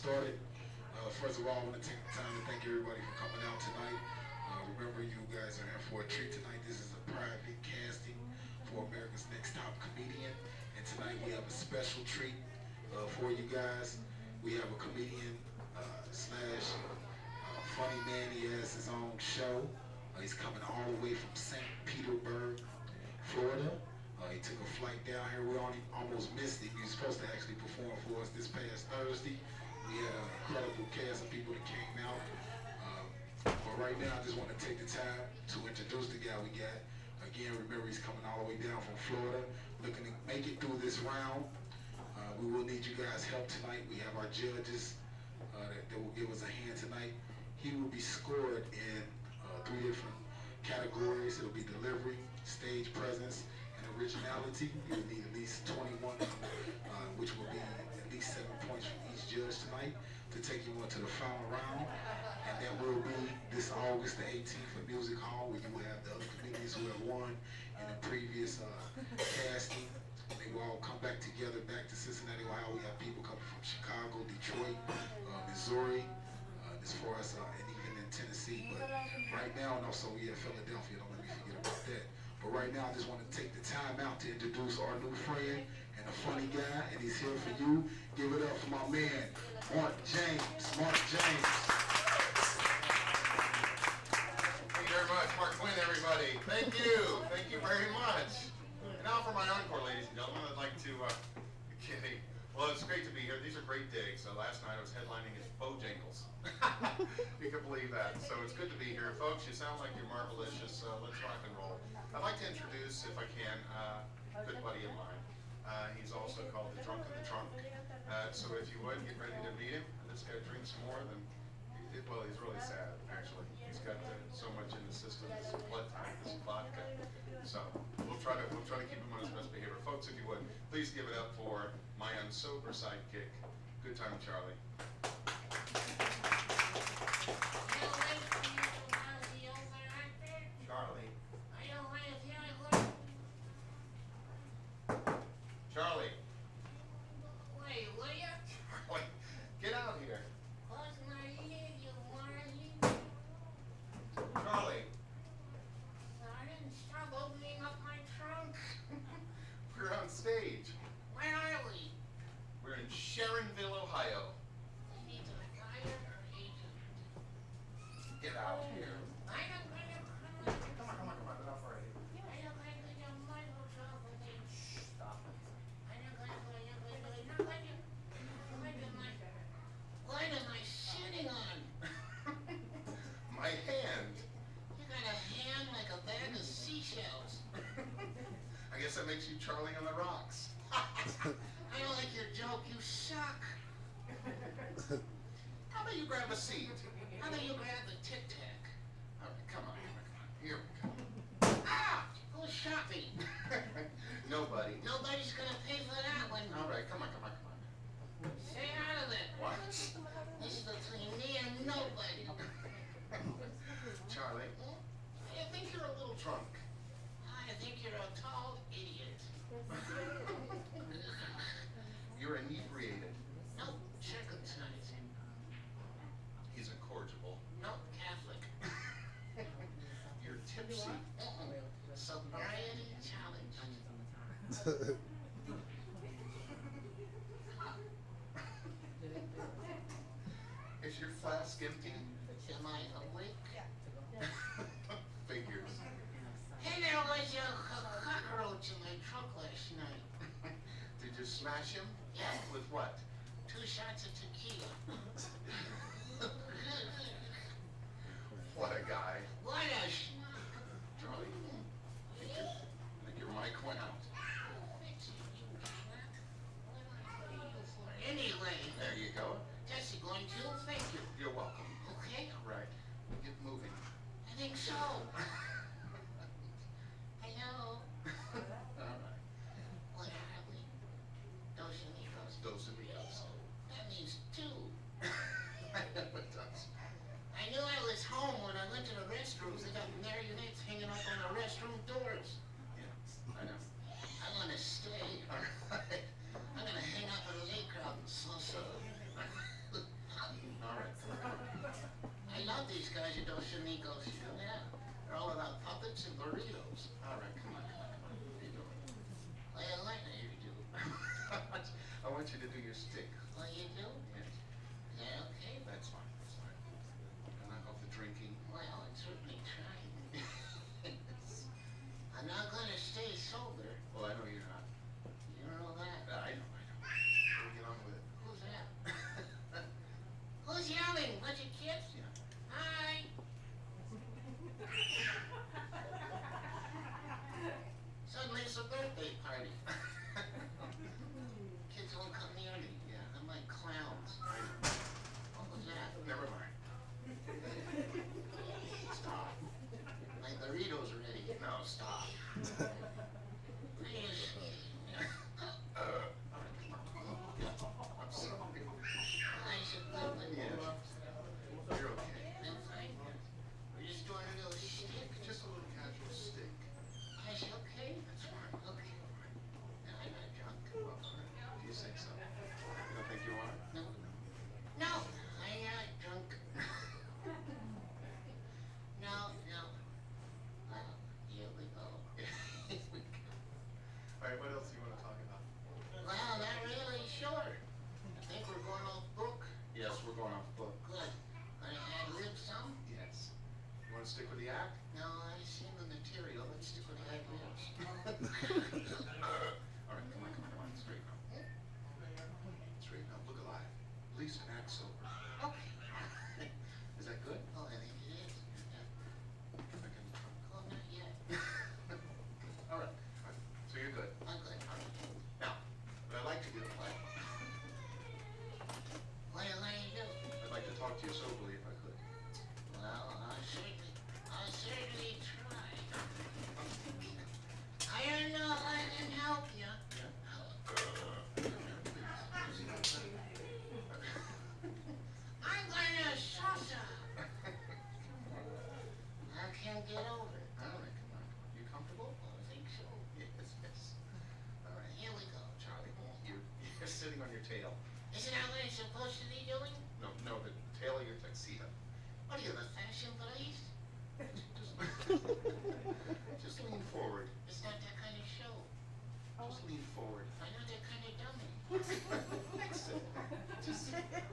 started. First of all, I want to take the time to thank everybody for coming out tonight. Remember, you guys are in for a treat tonight. This is a private casting for America's Next Top Comedian. And tonight we have a special treat for you guys. We have a comedian slash funny man. He has his own show. He's coming all the way from St. Petersburg, Florida. He took a flight down here. We almost missed it. He was supposed to actually perform for us this past Thursday. We had an incredible cast of people that came out. But right now, I just want to take the time to introduce the guy we got. Again, remember, he's coming all the way down from Florida, looking to make it through this round. We will need you guys' help tonight. We have our judges that will give us a hand tonight. He will be scored in 3 different categories. It'll be delivery, stage presence, and originality. You'll need at least 21, which will be at least 7 points from each judge tonight to take you on to the final round. And that will be this August the 18th at Music Hall, where you will have the other comedians who have won in the previous casting. They will all come back together, back to Cincinnati, Ohio. We have people coming from Chicago, Detroit, Missouri, as far as, and even in Tennessee. But right now, and also we have Philadelphia, don't let me forget about that. But right now, I just want to take the time out to introduce our new friend and a funny guy, and he's here for you. Give it up for my man, Mark James. Mark James. Thank you very much, Mark Quinn, everybody. Thank you. Thank you very much. And now for my encore, ladies and gentlemen, I'd like to, well, it's great to be here. These are great digs. Last night I was headlining at Bojangles. You can believe that. So it's good to be here. Folks, you sound like you're marvelicious. Let's rock and roll. I'd like to introduce, if I can, a good buddy of mine. He's also called the Drunk in the Trunk. So if you would, get ready to meet him. This guy drinks more than, well, he's really sad, actually. He's got so much in the system, this blood type, this vodka. So we'll try to keep him on his best behavior. Folks, if you would, please give it up for my unsober sidekick. Good time, Charlie. Charlie. Charlie. Wait, will you? Charlie, get out here. Close my ear, you whiny. Charlie. Sergeant, stop opening up my trunk. We're on stage. Where are we? We're in Sharonville, Ohio. Agent Fire or Agent? Get out here. I don't think Come on, get off our head. I don't think it's a Microsoft thing. Stop it. What am I sitting on? My hand. You got a hand like a bag of seashells. I guess that makes you Charlie on the Rocks. I don't like your joke, you suck. How about you grab a seat? How about you grab the Tic Tac? All right, come on. Here we go. Ah! Who's shopping? Nobody. Nobody's gonna pay for that one. All right, come on. Stay out of it. What? This is between me and nobody. Charlie, I think you're a little drunk. I think you're a tall idiot. You're inebriated. Nope, circumcised. He's incorrigible. Nope, Catholic. You're tipsy. Sobriety challenge. Is your flask empty? Am I awake? Figures. Hey, there was a cockroach in my trunk last night. Did you smash him? Yeah. With what? 2 shots of tequila. What a guy. What a Charlie, I think your mic went out. Anyway, There you go. Jesse going to? Thank you. You're welcome. Okay? Right. Get moving. I think so. Hello? All right. What are we? Dos amigos. Dos amigos. That means 2. I know it does. I knew I was home when I went to the restrooms. They got marionettes hanging up on the restroom doors. Yeah, I know. Oh, you do? Yes. Is that okay? That's fine. That's fine. I'll knock off the drinking. Well, I'm certainly trying. I'm not gonna stay sober. Well, I know you're not. You don't know that? I know. Shall we get on with it? Who's that? Who's yelling? Bunch of kids? Yeah. Hi. Suddenly it's a birthday party. Kids won't come near me. Yeah. I'm like clowns. I know. What was that? Never mind. Stop. My burrito's ready. No, stop. Please. I'm sorry. I should live with you. Yeah. You're okay. I'm fine. We're just doing a little shtick. Just a little casual stick. I said, okay? That's fine. Okay. And I'm not drunk. Well, do you think so? You don't think you are? No. No, I'm not drunk. No, no. Well, here we go. All right, what else do you want to talk about? Well, not really sure. I think we're going off book. Yes, we're going off book. Good. Gonna ad-lib some? Yes. You want to stick with the act? No, I seen the material. Let's stick with the ad-libs. All right, come on. Straighten up. Straighten up. Look alive. At least act sober. Okay. Is that good? Oh, I think it is. Yeah. I can- Oh, not yet. All right. So you're good. I'm good. Now, what I'd like to do, What am I gonna do? I'd like to talk to you soberly if I could. Well, I'll certainly try. I don't know if I can help you. I'm gonna salsa. I can't get over it. All right, come on. You comfortable? I think so. Yes. All right. Here we go. Charlie, you're sitting on your tail. Isn't that what I'm supposed to be doing? No, the tail of your tuxedo. What are you, the fashion police? Just lean forward. It's not that kind of show. Just lean forward. I know they're kind of dummy.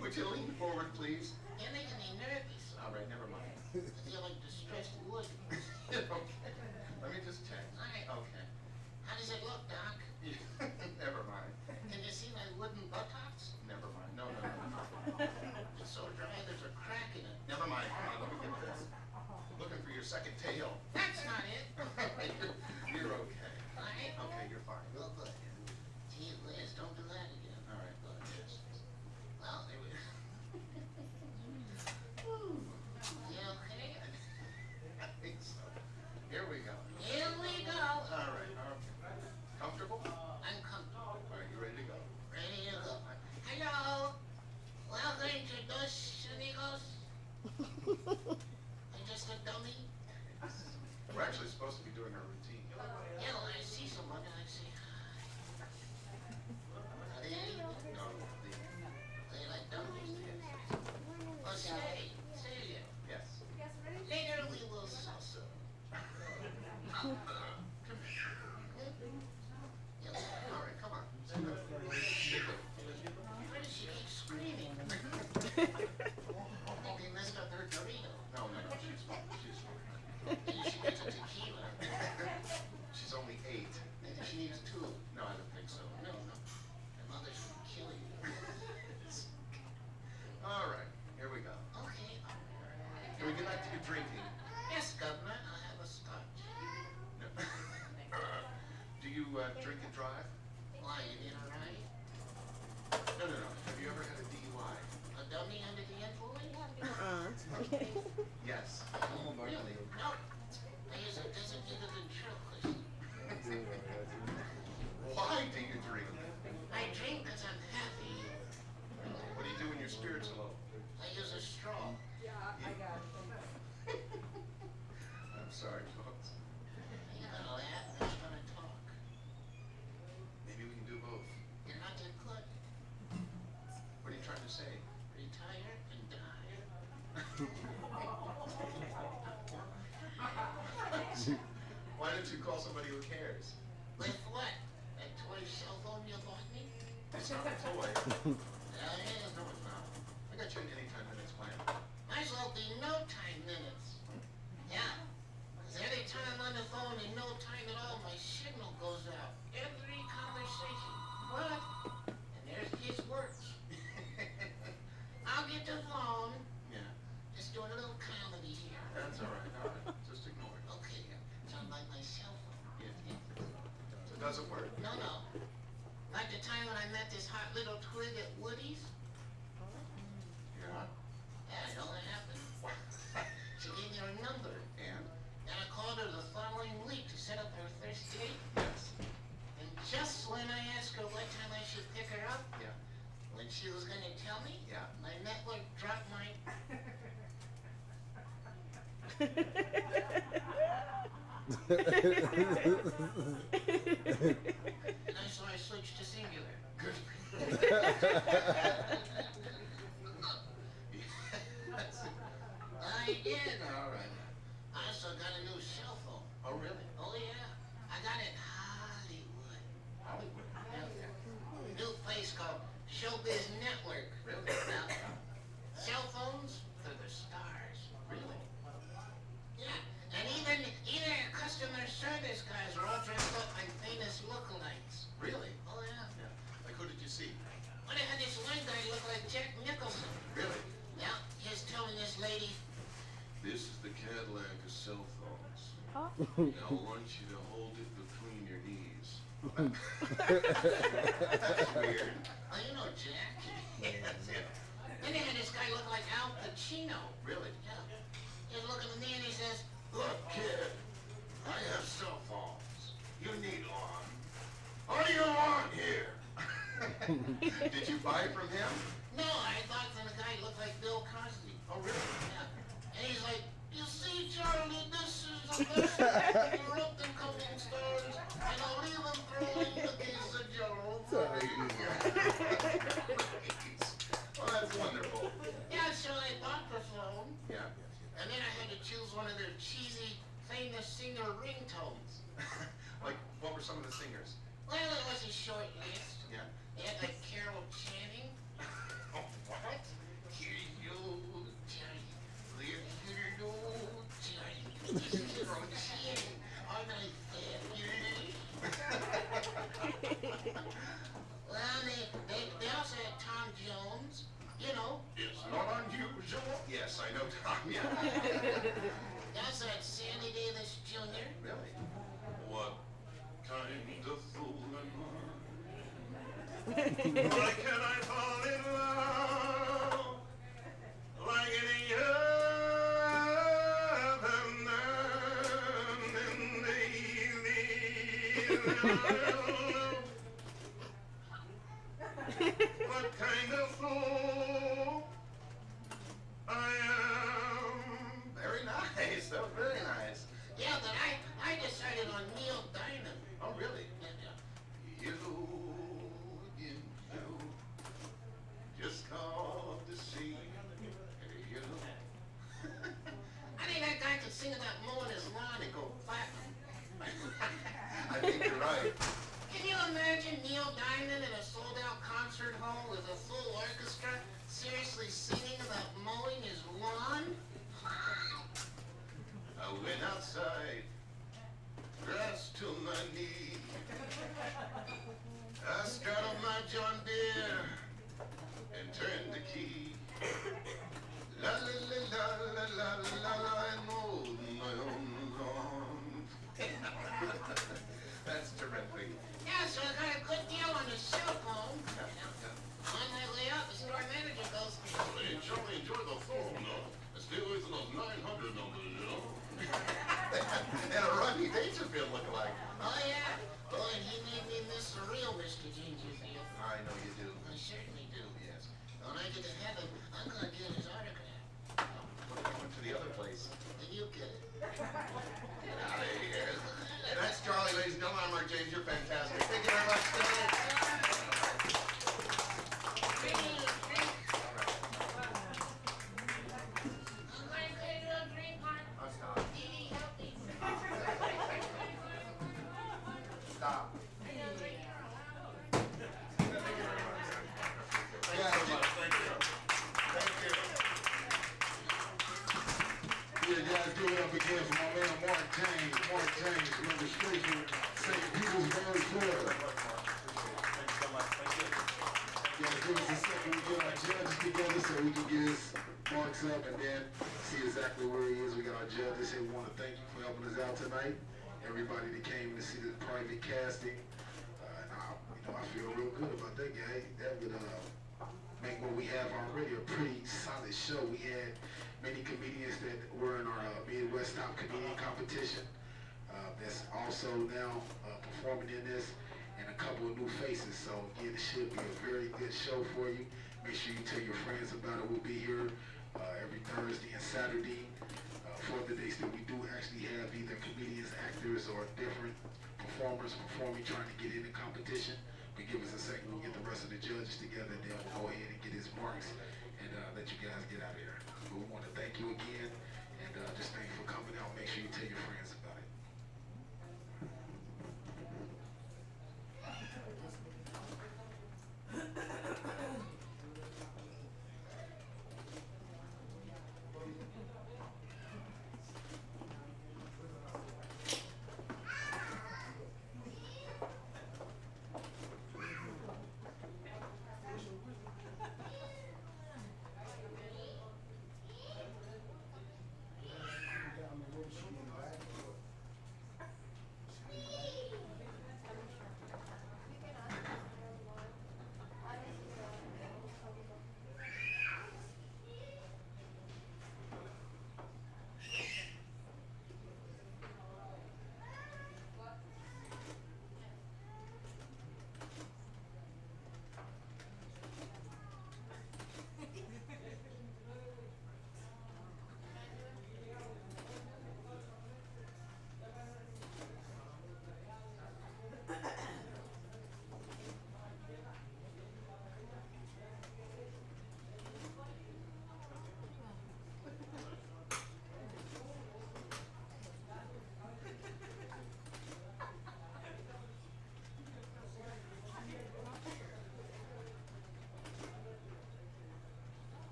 Would you lean forward, please? They're making me nervous. All right, never mind. I feel like distressed wood. Okay. Let me just check. All right. Okay. How does it look, Doc? Never mind. Can you see my wooden buttocks? Never mind. No. It's so dry there's a crack in it. Never mind. Come on, let me get this. Looking for your second tail. That's not it. You're okay. All right. Okay, you're fine. Real good. Gee whiz, don't do that again. All right. Good. Yes. Well, there we go. You okay? I think so. Here we go. Here we go. All right. Comfortable? I'm comfortable. All right, you ready to go? Ready to go. Hello. Welcome to Dos Amigos. I'm just a dummy. We're actually supposed to be doing our routine. Yeah, when I see someone, I say, are they any good? No, They like dummies? Well, stay here. yes. Later we will salsa. Yes. All right, come on. Stand up. Shake it. Why does she keep screaming? Think they messed up her burrito. No, she's fine. She's fine. Maybe she needs a tequila. She's only 8. Maybe she needs 2. No, I don't think so. No. Your mother's gonna kill you. All right, here we go. Okay. Can we get back to your drinking? Yes, Governor, I'll have a scotch. No. Do you drink and drive? Why, you need a ride? No. Have you ever had a DUI? A dummy under the influence? Yes. Really? No. I use a designated ventriloquist. Why do you drink? I drink because I'm happy. What do you do when your spirits are low? I use a straw. I'm sorry, folks. Are you gonna laugh or you gonna talk? Maybe we can do both. You're not that good. What are you trying to say? Retire and die. Why don't you call somebody who cares? With what? That toy cell phone you bought me? It's not a toy. yeah. No, it's not. I got you an anytime minutes plan. Might as well be no time minutes. Yeah. Because every time I'm on the phone in no time at all, my signal goes out. Every conversation. What? And there's his words. I'll get the phone. Yeah. Just doing a little comedy here. That's all right. All right. Just ignore it. Okay. Sound like my cell phone. Yeah. So does it work? No, no. Like the time when I met this hot little twig at Woody's. Yeah. Yeah, you know what happened? She gave me her number. And? And I called her the following week to set up her first date. Yes. And just when I asked her what time I should pick her up, Yeah. when she was going to tell me, Yeah. my network dropped my... And so I switched to singular. Good. I did. All right. I also got a new cell phone. Oh, really? Oh, yeah. I got it in Hollywood. Hollywood. Yeah. New place called Showbiz Network. Really? Now, cell phones for the stars. Really? Yeah. And even customer service guys are all dressed up like famous lookalikes. Really? Oh, yeah. Yeah. Like who did you see? Well, they had this one guy look like Jack Nicholson. Really? Yeah. He was telling this lady, This is the Cadillac of cell phones. Huh? Now I want you to hold it between your knees. That's weird. oh, you know Jack. Yes, yeah. Then they had this guy look like Al Pacino. Really? Yeah. He was looking at me and he says, Look, kid, I have cell phones. You need one. What do you want here? Did you buy from him? no, I thought from the guy looked like Bill Cosby. Oh, really? Yeah. And he's like, you see, Charlie, this is the best up and coming stars, and I'll even throw in the case of Jello. Well, that's wonderful. Yeah, so I bought the phone, Yeah. and then I had to choose one of their cheesy, famous singer ringtones. Like, what were some of the singers? Well, it was a short list. Yeah. They had like Carol Channing. Oh, what? Hear you, Johnny. Hear you, Johnny. Carol Channing. All my family. Well, they also had Tom Jones. You know. It's not unusual. Yes, I know Tom, yeah. They also had Sandy Davis Jr. Really? What kind of fool am I? Why can't I fall in love like any other man in the evening? What kind of fool I am? Very nice. That was very nice. Yeah, but I decided on Neil Diamond. Oh, really? Yeah. You just called to see you. I think that guy could sing about mowing his lawn and go platinum. I think you're right. up again for my man Mark James. Mark James, registration, St. Petersburg, Florida. Thank you so much. Thank you. Yeah, give us a second to get our judges together so we can get his marks up and then see exactly where he is. We got our judges here. We want to thank you for helping us out tonight. Everybody that came to see the private casting. I feel real good about that, guy. That would make what we have already a pretty solid show. We had many comedians that were in our Midwest Top Comedian Competition that's also now performing in this, and a couple of new faces. So again, it should be a very good show for you. Make sure you tell your friends about it. We'll be here every Thursday and Saturday for the days that we do actually have either comedians, actors, or different performers performing, trying to get in the competition. But give us a second, we'll get the rest of the judges together, and then we'll go ahead and get his marks and let you guys get out of here. But we want to thank you again, and just thank you for coming out. Make sure you tell your friends about it.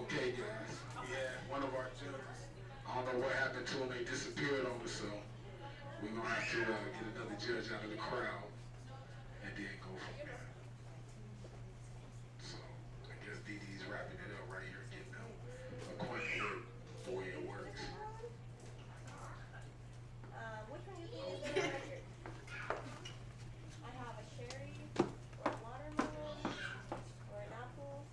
Okay, guys. Yeah, one of our judges. I don't know what happened to him. They disappeared on us, so we're going to have to get another judge out of the crowd and then go from there. So I guess Dee Dee's wrapping it up right here, getting them acquainted with the way it works. Which one do you think is the record? I have a cherry, or a watermelon, or an apple.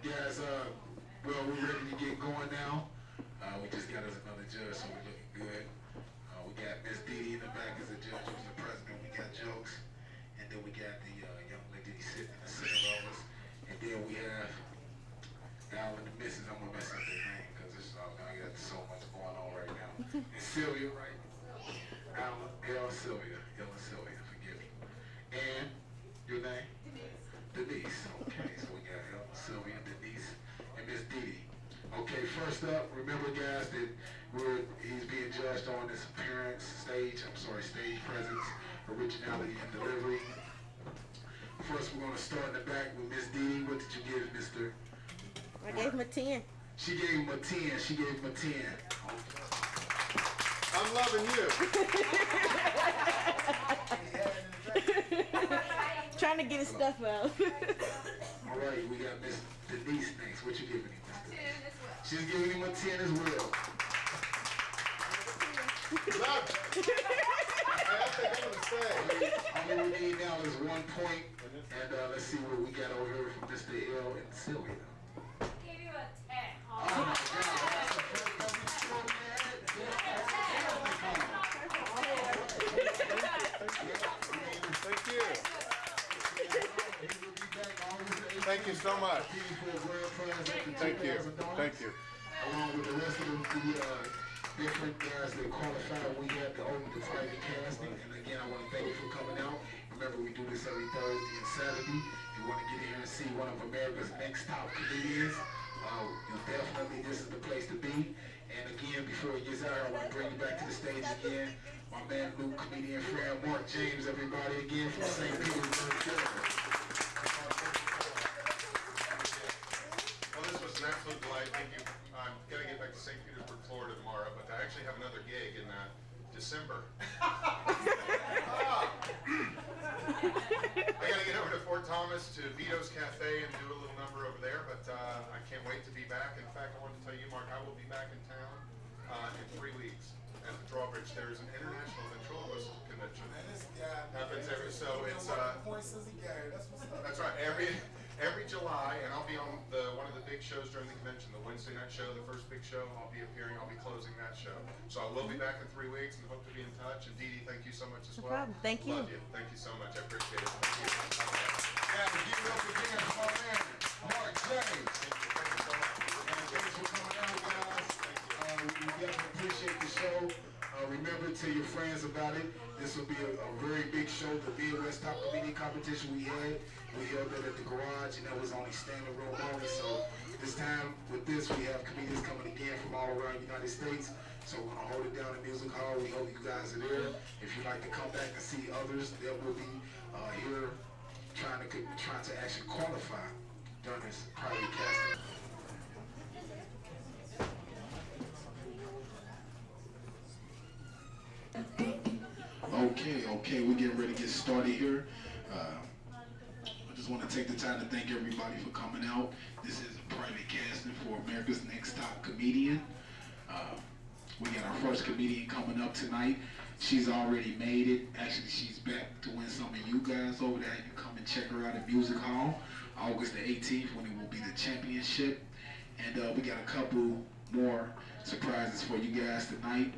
Guys, well, we're ready to get going now. We just got us another judge, so we're looking good. We got Miss Dee Dee in the back as a judge, who's the president. We got Jokes, and then we got the young lady sitting in the center of us. And then we have Al and the missus. I'm gonna mess up their name because I got so much going on right now. And Sylvia, right? Alan, Sylvia, forgive me. And your name? Denise. Okay, so we got Sylvia and Denise and Miss Dee Dee. Okay, first up, remember guys that he's being judged on is stage presence, originality, and delivery. First, we're going to start in the back with Miss Dee. What did you give, Mr.? I gave him a 10. She gave him a 10. She gave him a 10. I'm loving you. Trying to get his stuff out. All right, we got Miss Denise next. What you giving him, Mr.? 10 as well. She's giving him a 10 as well. Love it. I think I'm going to stay. All we need now is 1 point. And let's see what we got over here from Mr. L and Sylvia. Give you a 10. Oh my God, that's the first time we scored Thank you. Thank you so much. Thank you. Thank you. Along with the rest of the different guys that qualified, we have the Ultimate Private Casting. And again, I want to thank you for coming out. Remember, we do this every Thursday and Saturday. If you want to get in here and see one of America's next top comedians, this is the place to be. And again, before it gets out, I want to bring you back to the stage again. My man, Luke, comedian friend, Mark James, everybody again from St. Petersburg, Florida. Well, this was an absolute delight. Thank you. I'm going to get back to St. Petersburg, Florida tomorrow, but I actually have another gig in December. I got to get over to Fort Thomas to Vito's Cafe and do a little number over there, but I can't wait to be back. In fact, I wanted to tell you, Mark, I will be back in town in 3 weeks at the Drawbridge. There's an international ventriloquist convention. Happens every, so it's that's right, every July, and I'll be on one of the big shows during the convention, the Wednesday night show, the first big show. I'll be appearing, I'll be closing that show. So I will be back in 3 weeks and hope to be in touch. And Dee Dee, thank you so much as well. No problem. Thank you. Love you. Thank you so much. I appreciate it. Thank you. Yeah, give it up again for my man, Mark James. Thank you. Thank you so much. And thanks for coming out, guys. We definitely appreciate the show. Remember, tell your friends about it. This will be a very big show, the Midwest Top Comedian Competition we had. We held that at the garage, and that was only standing room only. So this time, with this, we have comedians coming again from all around the United States. So we're going to hold it down in Music Hall. We hope you guys are there. If you'd like to come back and see others that will be here trying to actually qualify during this private casting. Okay, we're getting ready to get started here. I just want to take the time to thank everybody for coming out. This is a private casting for America's Next Top Comedian. We got our first comedian coming up tonight. She's already made it. Actually, she's back to win some of you guys over there. You come and check her out at Music Hall, August the 18th, when it will be the championship. And we got a couple more surprises for you guys tonight.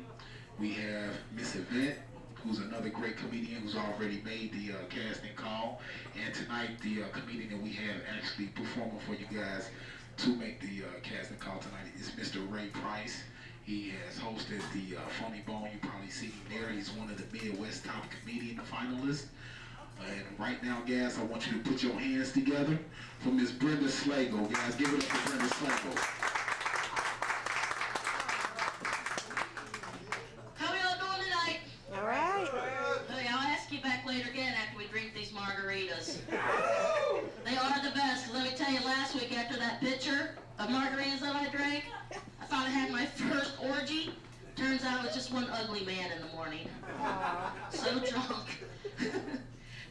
We have Miss Yvette, who's another great comedian who's already made the casting call. And tonight, the comedian that we have actually performing for you guys to make the casting call tonight is Mr. Ray Price. He has hosted the Funny Bone. You probably see him there. He's one of the Midwest Top Comedian finalists. And right now, guys, I want you to put your hands together for Miss Brenda Slagle. Guys, give it up for Brenda Slagle. How y'all doing tonight? All right. Hey, I'll ask you back later again after we drink these margaritas. They are the best, 'cause let me tell you, last week after that pitcher of margaritas that I drank, I thought I had my first orgy. Turns out it was just one ugly man in the morning. So drunk.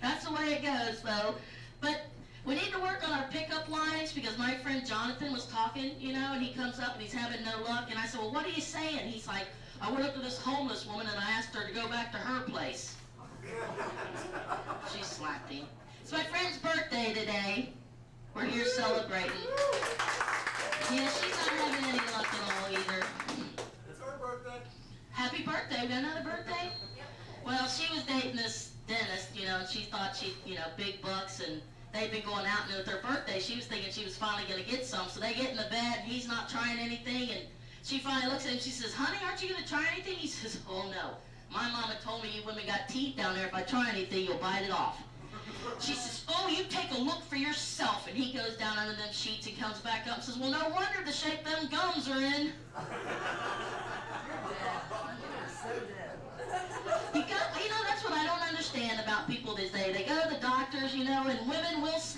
That's the way it goes, though. But we need to work on our pickup lines, because my friend Jonathan was talking, you know, and he comes up and he's having no luck. And I said, well, what are you saying? He's like, I went up to this homeless woman and I asked her to go back to her place. She slapped him. It's my friend's birthday today. We're here celebrating. Yeah, she's not having any luck at all either. It's her birthday. Happy birthday. We got another birthday? Well, she was dating this dentist, you know, and she thought she, you know, big bucks, and they'd been going out, and with her birthday, she was thinking she was finally going to get some. So they get in the bed, and he's not trying anything, and she finally looks at him, she says, honey, aren't you going to try anything? He says, oh, no. My mama told me you women got teeth down there. If I try anything, you'll bite it off. She says, oh, you take a look for yourself. And he goes down under them sheets and comes back up and says, well, no wonder the shape them gums are in.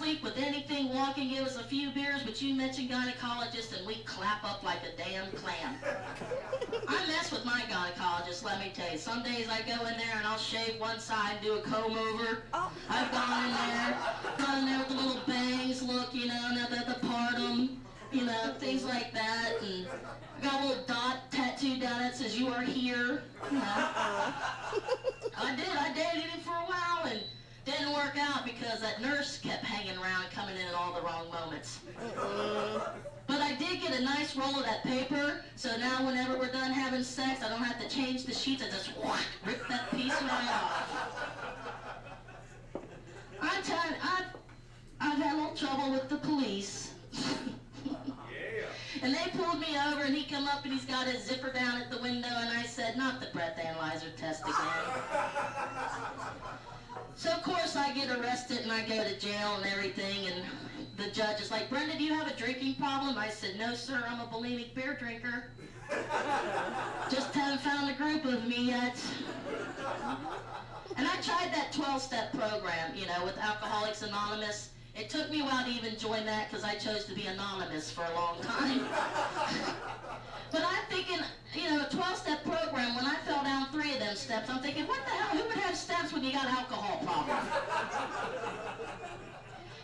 week with anything, walk and give us a few beers, but you mention gynecologist and we clap up like a damn clam. I mess with my gynecologist, let me tell you. Some days I go in there and I'll shave one side and do a comb over. I've gone in there with the little bangs look, you know, now that the partum, you know, things like that, and got a little dot tattooed down that says, "You are here." You know. I dated him for a while and didn't work out because that nurse kept hanging around and coming in at all the wrong moments. But I did get a nice roll of that paper, so now whenever we're done having sex, I don't have to change the sheets. I just rip that piece right off. I'm telling you, I've had a little trouble with the police. And they pulled me over, and he come up, and he's got his zipper down at the window, and I said, "Not the breath analyzer test again." So, of course, I get arrested, and I go to jail and everything, and the judge is like, "Brenda, do you have a drinking problem?" I said, "No, sir, I'm a bulimic beer drinker. Just haven't found a group of me yet." And I tried that 12-step program, you know, with Alcoholics Anonymous. It took me a while to even join that because I chose to be anonymous for a long time. But I'm thinking, you know, a 12-step program, when I fell down 3 of them steps, I'm thinking, what the hell, who would have steps when you got an alcohol problem?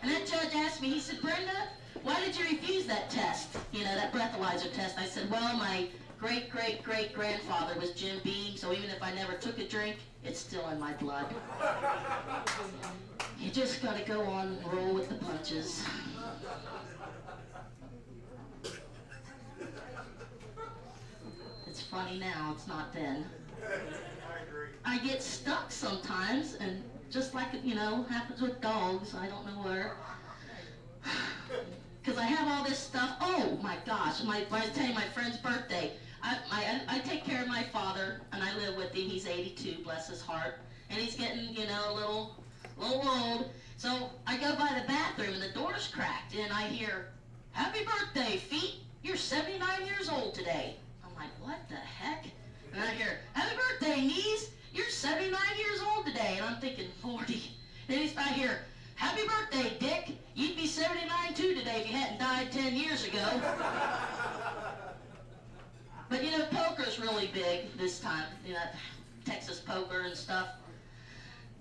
And that judge asked me, he said, "Brenda, why did you refuse that test, you know, that breathalyzer test?" I said, "Well, my great-great-great-grandfather was Jim Beam, so even if I never took a drink, it's still in my blood." You just gotta go on and roll with the punches. It's funny now, it's not then. I get stuck sometimes, and just like, you know, happens with dogs, I don't know where. Because I have all this stuff. Oh my gosh, when I was telling you my friend's birthday, I take care of my father, and I live with him. He's 82, bless his heart. And he's getting, you know, a little old. So I go by the bathroom, and the door's cracked, and I hear, "Happy birthday, feet. You're 79 years old today." I'm like, what the heck? And I hear, "Happy birthday, knees. You're 79 years old today." And I'm thinking, 40. Then I hear, "Happy birthday, Dick. You'd be 79 too today if you hadn't died 10 years ago." But you know, poker's really big this time. You know, Texas poker and stuff.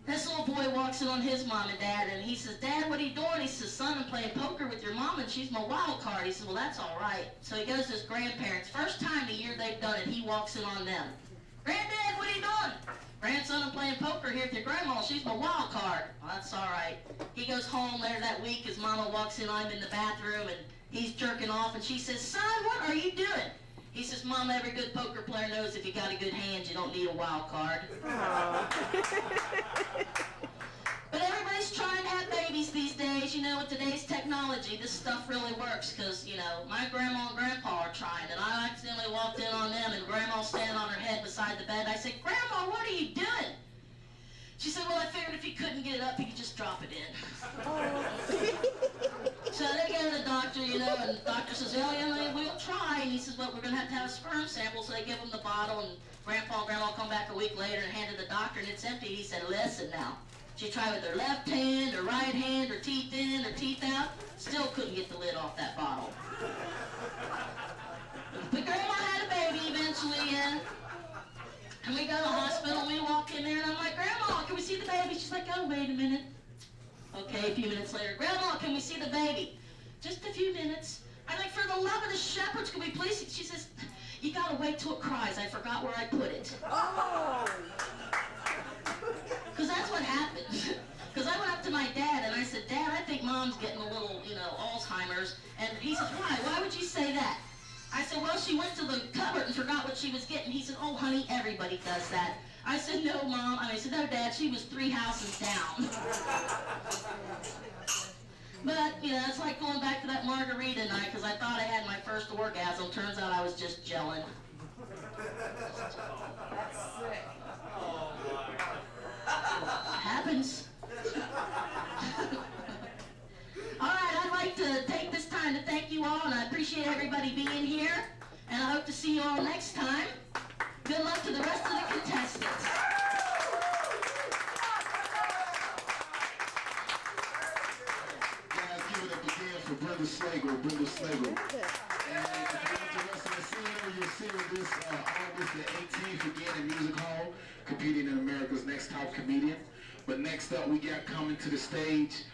This little boy walks in on his mom and dad, and he says, "Dad, what are you doing?" He says, "Son, I'm playing poker with your mom, and she's my wild card." He says, "Well, that's all right." So he goes to his grandparents. First time the year they've done it, he walks in on them. "Granddad, what are you doing?" "Grandson, I'm playing poker here with your grandma. She's my wild card." "Well, that's all right." He goes home later that week. His mama walks in on him in the bathroom, and he's jerking off, and she says, "Son, what are you doing?" He says, "Mom, every good poker player knows if you got a good hand, you don't need a wild card." But everybody's trying to have babies these days. You know, with today's technology, this stuff really works because, you know, my grandma and grandpa are trying, and I accidentally walked in on them, and grandma's standing on her head beside the bed. I said, "Grandma, what are you doing?" She said, "Well, I figured if you couldn't get it up, you could just drop it in." So they go to the doctor, you know, and the doctor says, "Well, yeah, we'll try." And he says, "Well, we're going to have a sperm sample." So they give him the bottle, and grandpa and grandma come back a week later and hand it to the doctor, and it's empty. He said, "Listen now." She tried with her left hand, her right hand, her teeth in, her teeth out. Still couldn't get the lid off that bottle. But grandma had a baby eventually, yeah. And we go to the hospital, and we walk in there, and I'm like, "Grandma, can we see the baby?" She's like, "Oh, wait a minute." Okay, a few minutes later, "Grandma, can we see the baby?" "Just a few minutes." I'm like, "For the love of the shepherds, can we please see?" She says, "You gotta wait till it cries. I forgot where I put it." Oh. Because that's what happened. Because I went up to my dad and I said, "Dad, I think Mom's getting a little, you know, Alzheimer's." And he says, "Why? Why would you say that?" I said, "Well, she went to the cupboard and forgot what she was getting." He said, "Oh, honey, everybody does that." I said, "No, Mom." I said, "No, Dad, she was 3 houses down." But, you know, it's like going back to that margarita night because I thought I had my first orgasm. Turns out I was just gelling. That's sick. Happens. All right, I'd like to take this time to thank you all, and I appreciate everybody being here, and I hope to see you all next time. Good luck to the rest of the contestants. Yeah, Slagle, Brenda Slagle. And if you're interested in seeing her, you'll see her this August the 18th again in Music Hall, competing in America's Next Top Comedian. But next up, we got coming to the stage.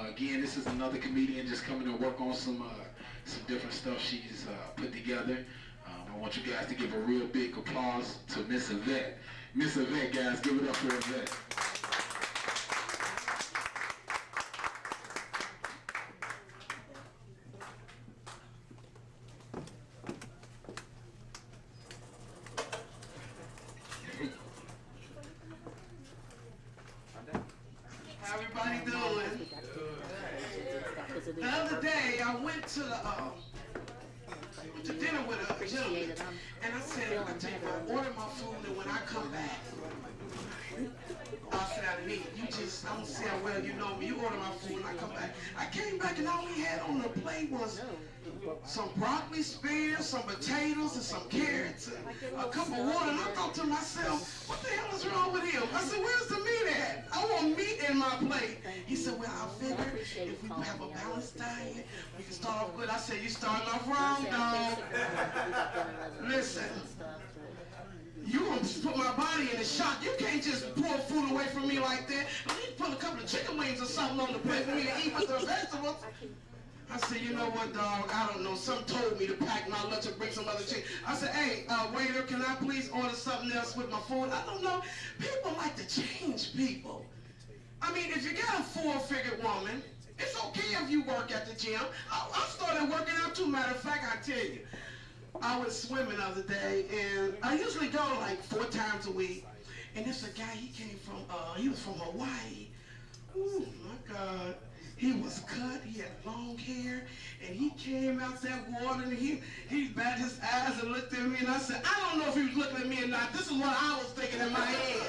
Again, this is another comedian just coming to work on some different stuff she's put together. I want you guys to give a real big applause to Miss Yvette. Miss Yvette, guys, give it up for Yvette. How everybody doing? The other day, I went to dinner with a gentleman, and I said, I tell you, I order my food, and when I come back, I'll sit down and eat. You just, I don't see how well you know me. You order my food, and I come back. I came back, and all we had on the plate was some broccoli spears, some potatoes, and some carrots, and a cup of water. And I thought to myself, what the hell is wrong with him? I said, where's the meat at? I want meat in my plate. He said, well, I figure if we have a balanced diet, we can start off good. I said, you're starting off wrong, dog. Listen, you gonna put my body in a shock. You can't just pour food away from me like that. At least put a couple of chicken wings or something on the plate for me to eat with the vegetables. I said, you know what, dog, I don't know. Some told me to pack my lunch and bring some other chicken. I said, hey, waiter, can I please order something else with my food? I don't know. People like to change people. I mean, if you got a four-figure woman, it's okay if you work at the gym. I started working out too. Matter of fact, I tell you, I was swimming the other day, and I usually go like 4 times a week. And there's a guy, he was from Hawaii. Ooh, my God. He was cut, he had long hair, and he came out that water, and he batted his eyes and looked at me, and I said, I don't know if he was looking at me or not. This is what I was thinking in my head.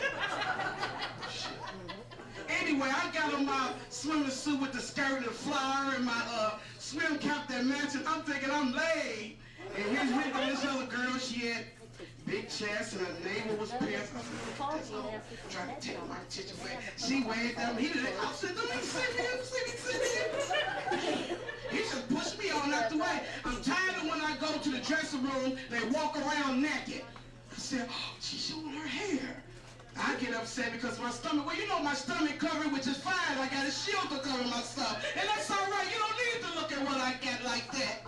Anyway, I got on my swimming suit with the skirt and the flower and my swim cap that matched, and I'm thinking I'm laid. And here's me with this other girl, she had big chest, and her neighbor was pissed. I said, trying to take my attention away. She waved at me. I said, don't even see me. He just pushed me on out the way. I'm tired of when I go to the dressing room, they walk around naked. I said, oh, she's showing her hair. I get upset because my stomach, well, you know my stomach covered, which is fine. I got a shield to cover my stuff. And that's all right. You don't need to look at what I get like that.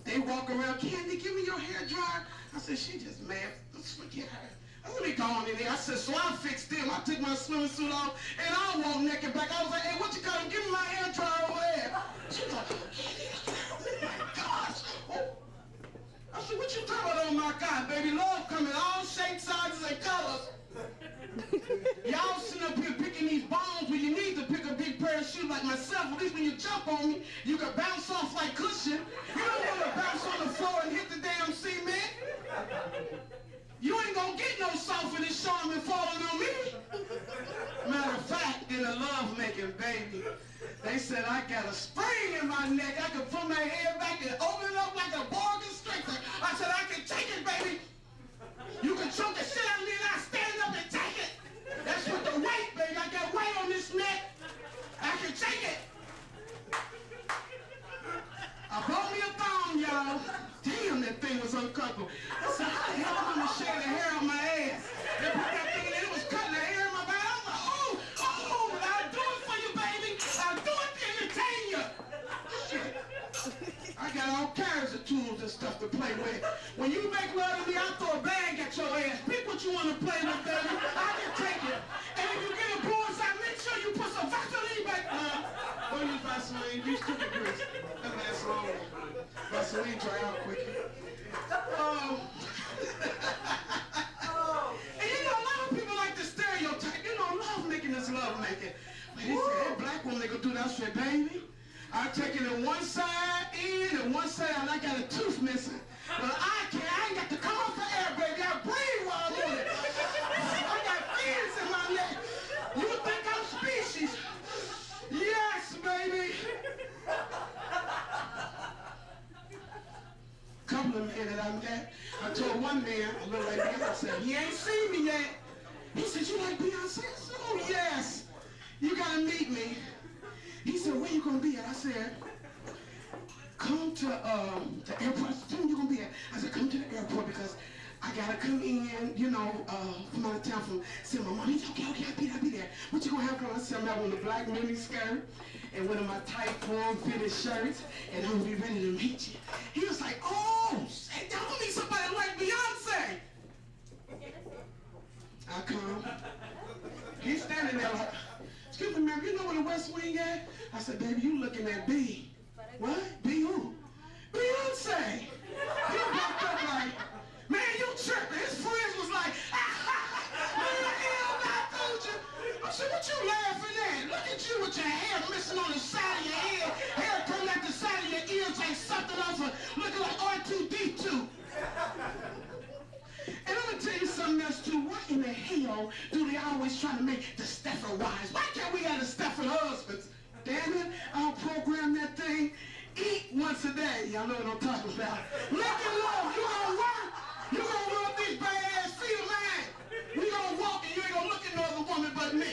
They walk around, Candy, give me your hair dryer. I said, she just mad. Let's forget her. Let me go on in there. I said, so I fixed them. I took my swimming suit off, and I walked naked back. I was like, hey, what you got? Give me my hair dryer over there. She was like, oh my gosh. Oh. I said, what you talking about? Oh my God, baby, love coming all shapes, sizes, and colors. Y'all sitting up here picking these bones when you need to pick a big pair of shoes like myself. At least when you jump on me, you can bounce off like cushion. You don't want to bounce on the floor and hit the damn cement. You ain't gonna get no soft in this Charmin falling on me. Matter of fact, in a love-making, baby, they said I got a spring in my neck. I could put my head back and open it up like a boa constrictor. I said, I can take it, baby. You can choke the shit out of me and I stand up and take it. That's with the weight, baby. I got weight on this neck. I can take it. I bought me a thong, y'all. Damn, that thing was uncomfortable. I said, how the hell am I gonna shave the hair on my ass? They put that thing in, it was cutting the hair in my back. I was like, oh, but I'll do it for you, baby. I'll do it to entertain you. Shit. I got all kinds of tools and stuff to play with. When you make love to me, I'll throw a bag at your ass. Pick what you want to play with, baby. I can take it. And if you get a bullseye, make sure you put some Vaseline back there. Don't use Vaseline, use cookie grease. That lasts long. Vaseline dry out quickly. And you know, a lot of people like to stereotype. You know, love making is love making. But they say, hey, black woman, they gonna do that shit, baby. I take it in one side in and one side out. I got a tooth missing. But I can't. I ain't got to come off the air, baby. I breathe while I'm on it. I got fins in my neck. You would think I'm species. Yes, baby. Couple of men that I met, I told one man, a little like Beyonce, he ain't seen me yet. He said, you like Beyonce? I said, oh yes. You gotta meet me. He said, where you gonna be at? I said, come to the airport. I said, tell me you're going to be at. I said, come to the airport because I got to come in, you know, from out of town from seeing my mom. He said, okay, I'll be there. What you going to have on? I said, I'm having a black mini skirt and one of my tight form-fitted shirts, and I'm going to be ready to meet you. He was like, oh, y'all need somebody like Beyonce. I come. He's standing there like, excuse me, ma'am, you know where the West Wing at? I said, baby, you looking at B. What? B who? Beyonce. He walked up like, man, you tripping. His friends was like, man, hell, I told you. I said, what you laughing at? Look at you with your hair missing on the side of your head. Hair coming out the side of your ears like something off of, looking like R2-D2. And I'm going to tell you something else, too. Why in the hell do they always try to make the Stepford wives? Why can't we have the Stepford husbands? Damn it, I'll program that thing. Eat once a day. Y'all know what I'm talking about. Lick and love. You gonna work. You gonna rub these bad ass feet of mine. We gonna walk and you ain't gonna look at no other woman but me.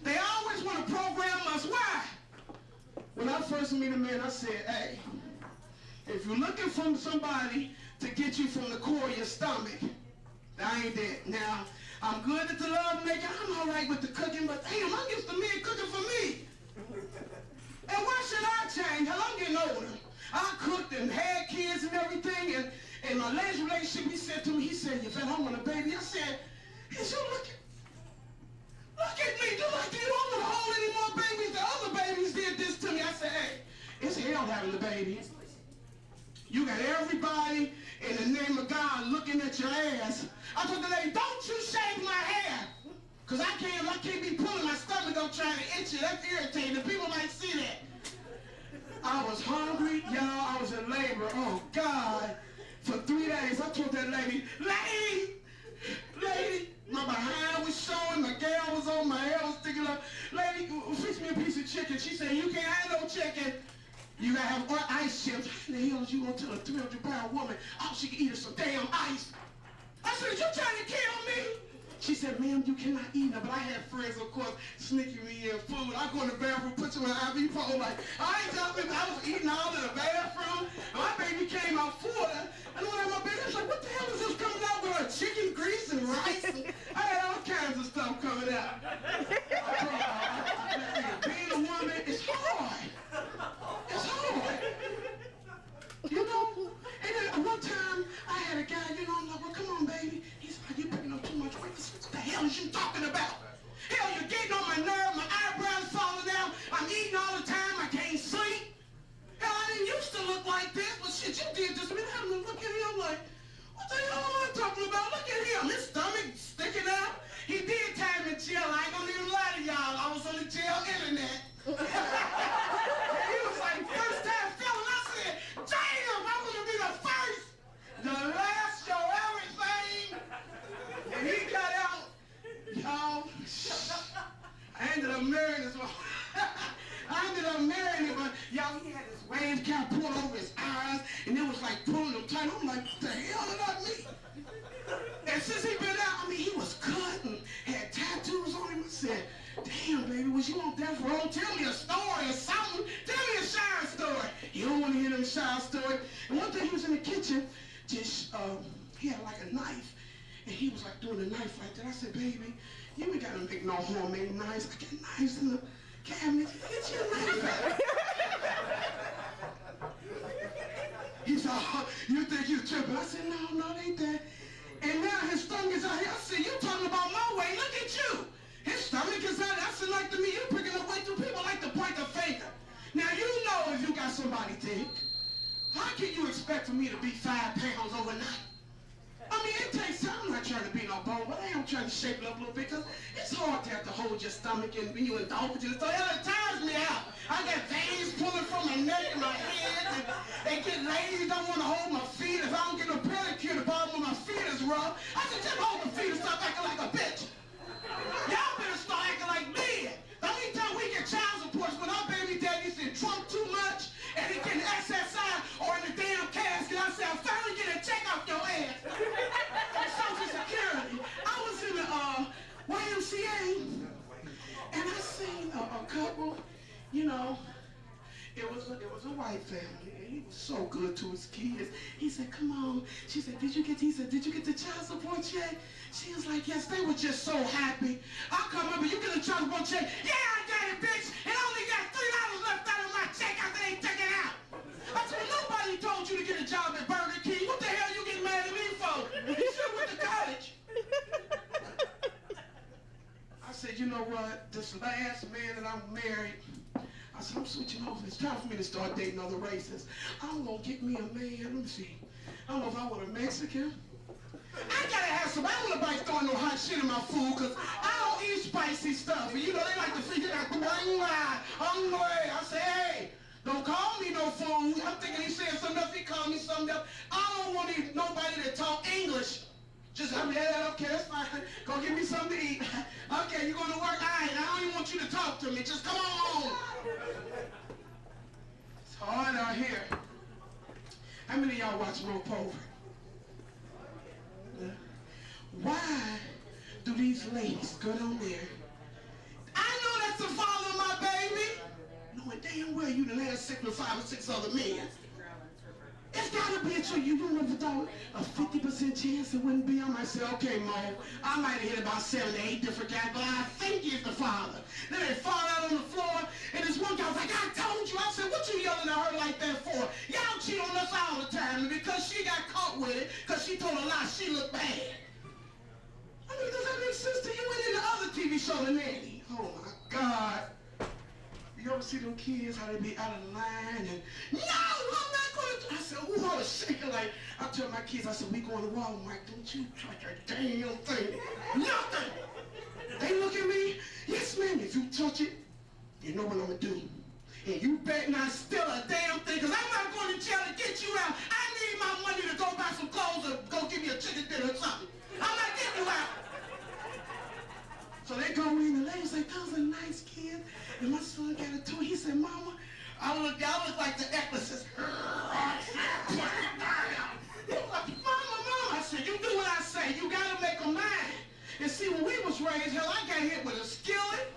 They always want to program us. Why? When I first meet a man, I said, hey, if you're looking for somebody to get you from the core of your stomach, I ain't that. Now, I'm good at the love making. I'm all right with the cooking, but damn, I'm used to men cooking for me. And why should I change? Hell, I'm getting older. I cooked and had kids and everything, and my last relationship, he said to me, he said, you felt I want a baby. I said, is you look at me, do like you don't want to hold any more babies. The other babies did this to me. I said, hey, it's hell having the baby. You got everybody in the name of God looking at your ass. I told the lady, don't you shave my hair. Because I can't be pulling my stomach up trying to itch it. That's irritating. People might see that. I was hungry, y'all. I was in labor. Oh, God. For 3 days, I told that lady, lady, my behind was showing, my gown was on, my hair was sticking up. Lady, fix me a piece of chicken. She said, you can't have no chicken. You gotta have ice chips. How the hell is you gonna tell a 300-pound woman all she can eat is some damn ice? I said, you trying to kill me? She said, ma'am, you cannot eat now. But I had friends, of course, sneaking me in food. I go in the bathroom, put you in an IV pole, like, I ain't jumping. I was eating all in the bathroom. My baby came out Florida. And when I my baby, I was like, what the hell is this coming out with? Chicken grease and rice? And I had all kinds of stuff coming out. Being a woman is hard. It's hard. You know? And then one time, I had a guy, you know, I'm like, well, come on, baby. He's like, you're picking up too much weight. What the hell is you talking about? Hell, you're getting on my nerve. My eyebrows falling out. I'm eating all the time. I can't sleep. Hell, I didn't used to look like this, but shit, you did this to me. I'm look at him like, what the hell am I talking about? Look at him. His stomach sticking out. He did time in jail. I ain't gonna even lie to y'all. I was on the jail internet. He was like, first time felon. I said, damn, I want to be the first, the last, show everything. And he got out, y'all. I ended up marrying this one. I ended up marrying him, but y'all, he had this wave cap pulled over his eyes, and it was like pulling him tight. I'm like, what the hell is that me? And since he been out, I mean, he was cut and had tattoos on him. I said, damn, baby, was you on death row? Tell me a story or something. Tell me a shower story. You don't want to hear them shower story. And one day he was in the kitchen, just, he had like a knife, and he was like doing a knife like that. I said, baby, you ain't got to make no homemade knives. I got knives in the cabinet. Get your knife out. He said, oh, you think you tripping? I said, no, it ain't that. And now his stomach is out here. I said, you talking about my weight. Look at you. His stomach is out. I said, like to me, you picking up weight too. People like to point the finger. Now, you know if you got somebody thick, how can you expect for me to be 5 pounds overnight? I mean, it takes time. I'm not trying to be no bone, but I am trying to shape it up a little bit because it's hard to have to hold your stomach and you indulge it. So it tires me out. I got veins pulling from my neck and my head, and they get ladies don't want to hold my feet. If I don't get a pedicure, the bottom of my feet is rough. I said, just hold the feet and stop acting like a bitch. Y'all better start acting like men. The only time we get child support is when our baby daddy's in Trump too much and he getting SSI or in the damn casket. I said, I'm finally getting a check off your ass. Social Security. I was in the YMCA and I seen a couple, you know, it was a white so good to his kids. He said, come on. She said, he said, did you get the child support check? She was like, yes, they were just so happy. I come up and you get a child support check. Yeah, I got it, bitch. And I only got $3 left out of my check after they took it out. I said, well, nobody told you to get a job at Burger King. What the hell you getting mad at me for? You should have went to college. I said, you know what? This last man that I'm married, I said, I'm switching over. It's time for me to start dating other races. I'm going to get me a man. Let me see. I don't know if I want a Mexican. I got to have some. I don't want nobody throwing no hot shit in my food because I don't eat spicy stuff. And you know, they like to figure out the hungry. I say, hey, don't call me no fool. I'm thinking he's saying something else. He called me something else. I don't want nobody that talk English. Just, I mean, okay, that's fine. Go get me something to eat. Okay, you going to work? All right, I don't even want you to talk to me. Just come on. It's hard out here. How many of y'all watch Rope Over? Yeah. Why do these ladies go down there? I know that's the father of my baby. Knowing damn well you done had sex with 5 or 6 other men. It's gotta be a truth. You don't ever thought a 50% chance it wouldn't be. I might say, okay, Mo, I might have hit about 7 to 8 different guys, but I think he's the father. Then they fall out on the floor, and this one guy was like, I told you. I said, what you yelling at her like that for? Y'all cheat on us all the time, and because she got caught with it, because she told a lie, she looked bad. I mean, does that make sense to you? And in the other TV show, The Nanny. Oh, my God. You ever see them kids, how they be out of line and, no, I'm not going to. I said, ooh, I was shaking like, I told my kids, I said, we going to Walmart. Don't you touch a damn thing. Nothing. They look at me, yes, ma'am, if you touch it, you know what I'm going to do. And you better not steal a damn thing, because I'm not going to jail to get you out. I need my money to go buy some clothes or go give me a chicken dinner or something. I'm not getting you out. So they go in, the lady's like, those are nice kids. And my son got a toy. He said, Mama, y'all look like the Exorcist. Mama. I said, you do what I say. You got to make them mine. And see, when we was raised, hell, I got hit with a skillet.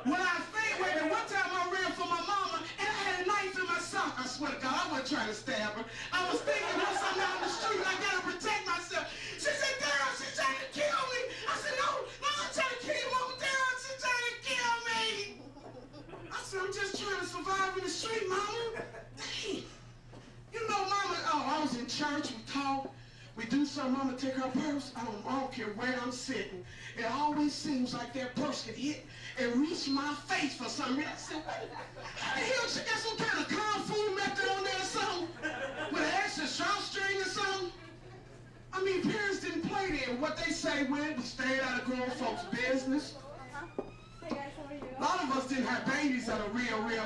When I think, wait a minute, one time I ran for my mama, and I had a knife in my sock. I swear to God, I wasn't trying to stab her. I was thinking of something out in the street, and I got to protect myself. She said, Daryl, she's trying to kill me. I said, no, I'm trying to kill you, Mama. Daryl, she's trying to kill me. I said, I'm just trying to survive in the street, Mama. Dang. You know, Mama, I was in church, we talked. We do something, Mama take her purse. I don't care where I'm sitting. It always seems like that purse can hit and reach my face for some reason. I said, what? How the hell she got some kind of kung fu method on there or something? With an extra string or something? I mean, parents didn't play there. What they say went, we stayed out of grown folks' business. A lot of us didn't have babies at a real